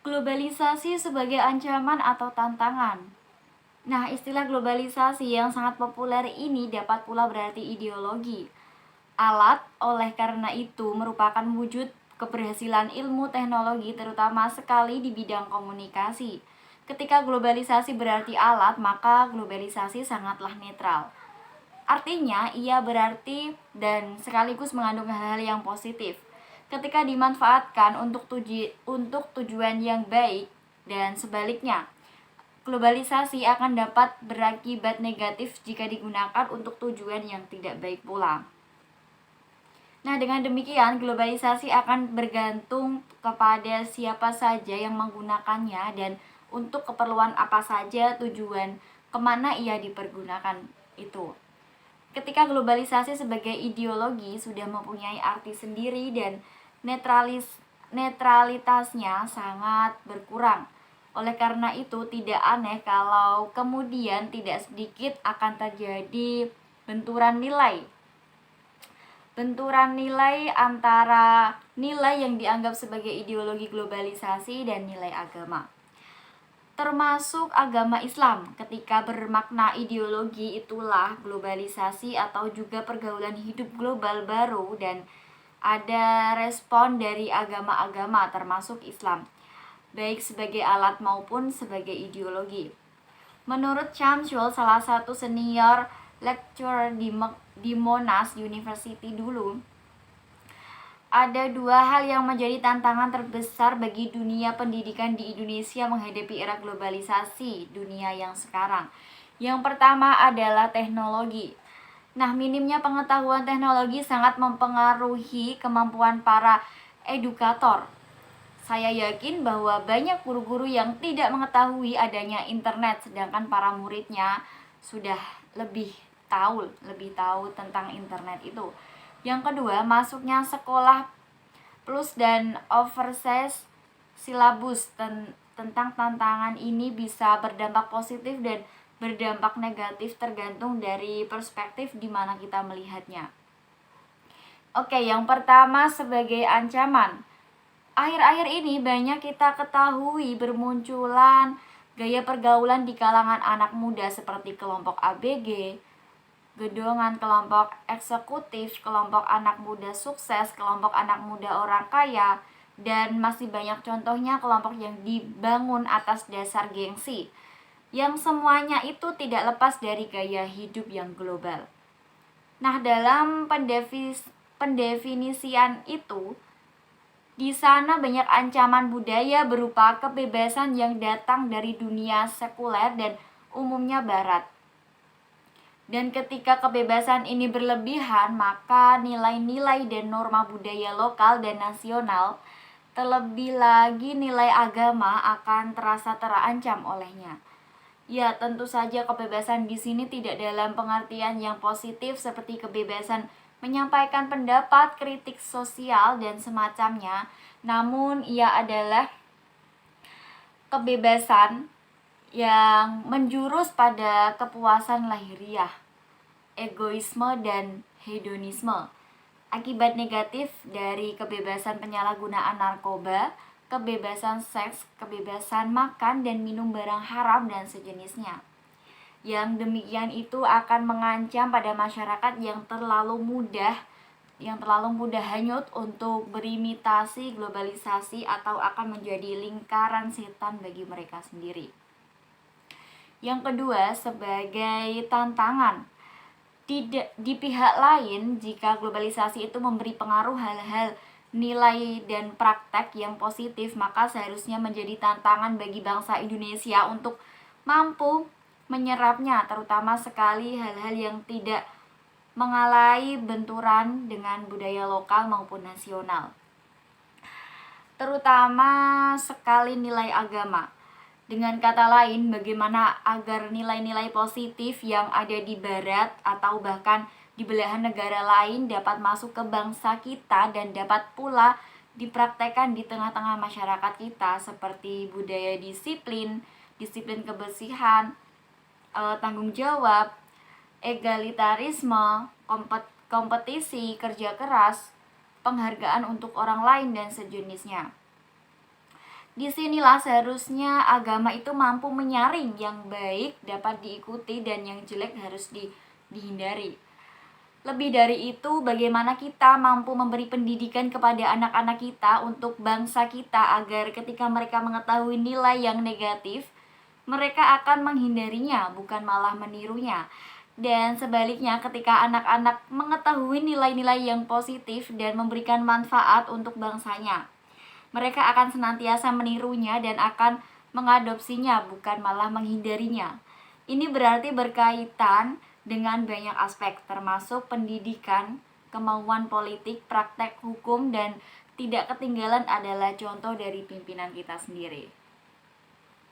Globalisasi sebagai ancaman atau tantangan. Nah, istilah globalisasi yang sangat populer ini dapat pula berarti ideologi. Alat, oleh karena itu, merupakan wujud keberhasilan ilmu teknologi terutama sekali di bidang komunikasi. Ketika globalisasi berarti alat, maka globalisasi sangatlah netral. Artinya, ia berarti dan sekaligus mengandung hal-hal yang positif. Ketika dimanfaatkan untuk tujuan yang baik dan sebaliknya, globalisasi akan dapat berakibat negatif jika digunakan untuk tujuan yang tidak baik pula. Nah, dengan demikian globalisasi akan bergantung kepada siapa saja yang menggunakannya dan untuk keperluan apa saja tujuan kemana ia dipergunakan itu. Ketika globalisasi sebagai ideologi sudah mempunyai arti sendiri dan netralitasnya sangat berkurang. Oleh karena itu tidak aneh kalau kemudian tidak sedikit akan terjadi benturan nilai. Benturan nilai antara nilai yang dianggap sebagai ideologi globalisasi dan nilai agama. Termasuk agama Islam. Ketika bermakna ideologi, itulah globalisasi atau juga pergaulan hidup global baru dan ada respon dari agama-agama termasuk Islam, baik sebagai alat maupun sebagai ideologi. Menurut Syamsul, salah satu senior lecturer di Monash University dulu, ada dua hal yang menjadi tantangan terbesar bagi dunia pendidikan di Indonesia menghadapi era globalisasi dunia yang sekarang. Yang pertama adalah teknologi. Nah, minimnya pengetahuan teknologi sangat mempengaruhi kemampuan para edukator. Saya yakin bahwa banyak guru-guru yang tidak mengetahui adanya internet, sedangkan para muridnya sudah lebih tahu tentang internet itu. Yang kedua, masuknya sekolah plus dan oversize silabus tentang tantangan ini bisa berdampak positif dan berdampak negatif tergantung dari perspektif di mana kita melihatnya. Oke, yang pertama sebagai ancaman. Akhir-akhir ini banyak kita ketahui bermunculan gaya pergaulan di kalangan anak muda seperti kelompok ABG, gedongan kelompok eksekutif, kelompok anak muda sukses, kelompok anak muda orang kaya, dan masih banyak contohnya kelompok yang dibangun atas dasar gengsi, yang semuanya itu tidak lepas dari gaya hidup yang global. Nah, dalam pendefinisian itu, di sana banyak ancaman budaya berupa kebebasan yang datang dari dunia sekuler dan umumnya barat. Dan ketika kebebasan ini berlebihan, maka nilai-nilai dan norma budaya lokal dan nasional, terlebih lagi nilai agama akan terasa terancam olehnya. Ya, tentu saja kebebasan di sini tidak dalam pengertian yang positif seperti kebebasan menyampaikan pendapat, kritik sosial, dan semacamnya. Namun, ia adalah kebebasan yang menjurus pada kepuasan lahiriah, egoisme, dan hedonisme. Akibat negatif dari kebebasan penyalahgunaan narkoba, kebebasan seks, kebebasan makan dan minum barang haram, dan sejenisnya. Yang demikian itu akan mengancam pada masyarakat yang terlalu mudah hanyut untuk berimitasi globalisasi atau akan menjadi lingkaran setan bagi mereka sendiri. Yang kedua, sebagai tantangan. Di pihak lain, jika globalisasi itu memberi pengaruh hal-hal nilai dan praktek yang positif, maka seharusnya menjadi tantangan bagi bangsa Indonesia untuk mampu menyerapnya, terutama sekali hal-hal yang tidak mengalami benturan dengan budaya lokal maupun nasional. Terutama sekali nilai agama. Dengan kata lain, bagaimana agar nilai-nilai positif yang ada di barat atau bahkan di belahan negara lain dapat masuk ke bangsa kita dan dapat pula dipraktekkan di tengah-tengah masyarakat kita, seperti budaya disiplin kebersihan, tanggung jawab, egalitarisme, kompetisi, kerja keras, penghargaan untuk orang lain, dan sejenisnya. Disinilah seharusnya agama itu mampu menyaring yang baik dapat diikuti dan yang jelek harus dihindari. Lebih dari itu, bagaimana kita mampu memberi pendidikan kepada anak-anak kita untuk bangsa kita agar ketika mereka mengetahui nilai yang negatif, mereka akan menghindarinya, bukan malah menirunya. Dan sebaliknya, ketika anak-anak mengetahui nilai-nilai yang positif dan memberikan manfaat untuk bangsanya, mereka akan senantiasa menirunya dan akan mengadopsinya, bukan malah menghindarinya. Ini berarti berkaitan dengan banyak aspek, termasuk pendidikan, kemauan politik, praktek hukum, dan tidak ketinggalan adalah contoh dari pimpinan kita sendiri.